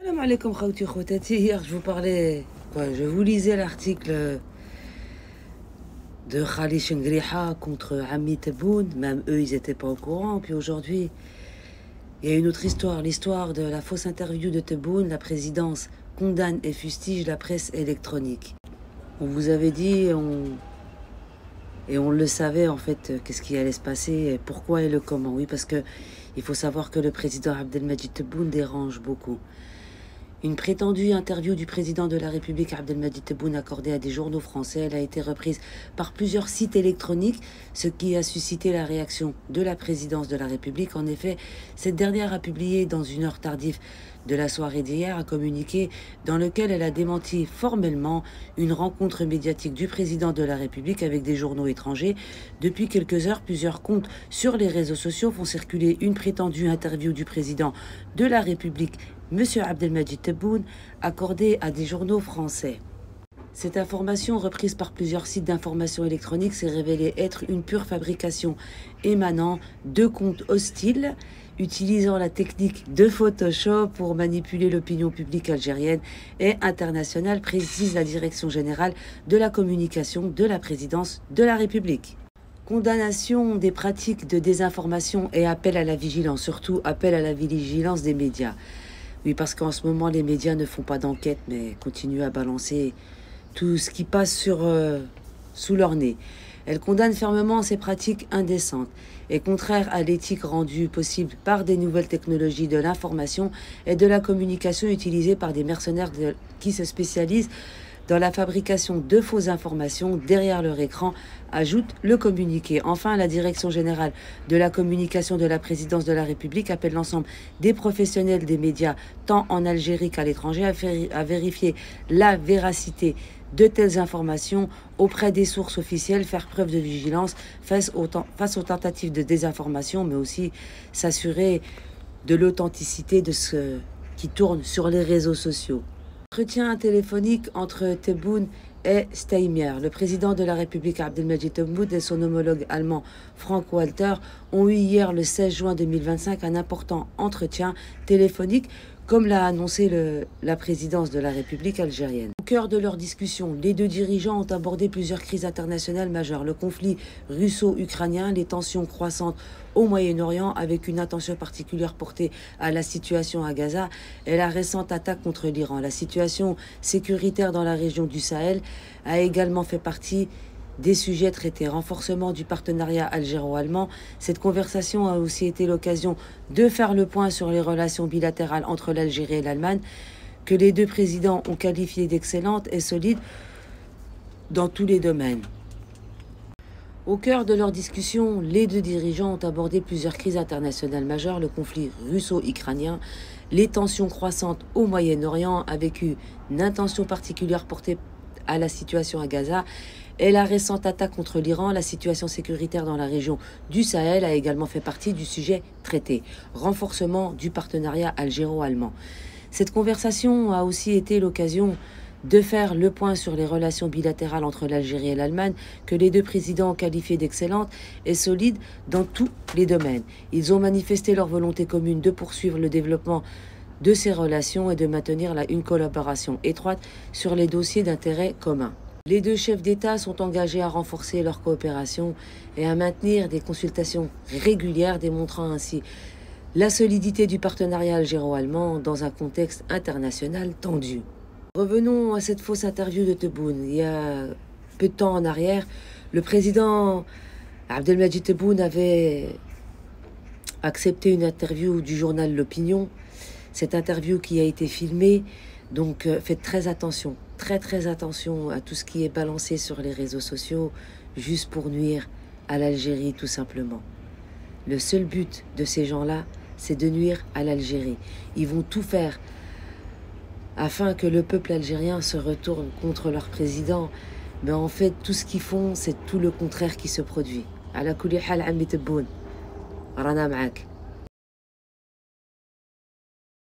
Salam alaikum khawti khotati. Hier, je vous parlais, je vous lisais l'article de Khalid Chengriha contre Ami Tebboune. Même eux, ils n'étaient pas au courant. Puis aujourd'hui, il y a une autre histoire, l'histoire de la fausse interview de Tebboune. La présidence condamne et fustige la presse électronique. On vous avait dit, et on le savait en fait, qu'est-ce qui allait se passer, et pourquoi et le comment. Oui, parce que il faut savoir que le président Abdelmadjid Tebboune dérange beaucoup. Une prétendue interview du président de la République Abdelmadjid Tebboune accordée à des journaux français, elle a été reprise par plusieurs sites électroniques, ce qui a suscité la réaction de la présidence de la République. En effet, cette dernière a publié dans une heure tardive de la soirée d'hier un communiqué dans lequel elle a démenti formellement une rencontre médiatique du président de la République avec des journaux étrangers. Depuis quelques heures, plusieurs comptes sur les réseaux sociaux font circuler une prétendue interview du président de la République, M. Abdelmadjid Tebboune, accordée à des journaux français. Cette information, reprise par plusieurs sites d'information électronique, s'est révélée être une pure fabrication émanant de comptes hostiles, utilisant la technique de Photoshop pour manipuler l'opinion publique algérienne et internationale, précise la Direction générale de la communication de la présidence de la République. Condamnation des pratiques de désinformation et appel à la vigilance, surtout appel à la vigilance des médias. Oui, parce qu'en ce moment, les médias ne font pas d'enquête, mais continuent à balancer tout ce qui passe sous leur nez. Elle condamne fermement ces pratiques indécentes et contraires à l'éthique rendue possible par des nouvelles technologies de l'information et de la communication utilisées par des mercenaires qui se spécialisent dans la fabrication de fausses informations derrière leur écran, ajoute le communiqué. Enfin, la Direction générale de la communication de la présidence de la République appelle l'ensemble des professionnels des médias, tant en Algérie qu'à l'étranger, à vérifier la véracité de telles informations auprès des sources officielles, faire preuve de vigilance face aux tentatives de désinformation, mais aussi s'assurer de l'authenticité de ce qui tourne sur les réseaux sociaux. Entretien téléphonique entre Tebboune et Steinmeier. Le président de la République Abdelmadjid Tebboune et son homologue allemand Frank-Walter ont eu hier le 16 juin 2025 un important entretien téléphonique, comme l'a annoncé la présidence de la République algérienne. Au cœur de leur discussion, les deux dirigeants ont abordé plusieurs crises internationales majeures. Le conflit russo-ukrainien, les tensions croissantes au Moyen-Orient avec une attention particulière portée à la situation à Gaza et la récente attaque contre l'Iran. La situation sécuritaire dans la région du Sahel a également fait partie des sujets traités. Renforcement du partenariat algéro-allemand. Cette conversation a aussi été l'occasion de faire le point sur les relations bilatérales entre l'Algérie et l'Allemagne, que les deux présidents ont qualifiées d'excellentes et solides dans tous les domaines. Au cœur de leur discussion, les deux dirigeants ont abordé plusieurs crises internationales majeures, le conflit russo-ukrainien, les tensions croissantes au Moyen-Orient, avec une attention particulière portée à la situation à Gaza, et la récente attaque contre l'Iran. La situation sécuritaire dans la région du Sahel a également fait partie du sujet traité. Renforcement du partenariat algéro-allemand. Cette conversation a aussi été l'occasion de faire le point sur les relations bilatérales entre l'Algérie et l'Allemagne, que les deux présidents ont qualifiées d'excellentes et solides dans tous les domaines. Ils ont manifesté leur volonté commune de poursuivre le développement de ces relations et de maintenir une collaboration étroite sur les dossiers d'intérêt commun. Les deux chefs d'État sont engagés à renforcer leur coopération et à maintenir des consultations régulières, démontrant ainsi la solidité du partenariat algéro-allemand dans un contexte international tendu. Revenons à cette fausse interview de Tebboune. Il y a peu de temps en arrière, le président Abdelmadjid Tebboune avait accepté une interview du journal L'Opinion. Cette interview qui a été filmée, donc faites très attention à tout ce qui est balancé sur les réseaux sociaux, juste pour nuire à l'Algérie tout simplement. Le seul but de ces gens-là, c'est de nuire à l'Algérie. Ils vont tout faire afin que le peuple algérien se retourne contre leur président. Mais en fait, tout ce qu'ils font, c'est tout le contraire qui se produit. Ala kulli hal, Ami Tebboune, rana ma'ak.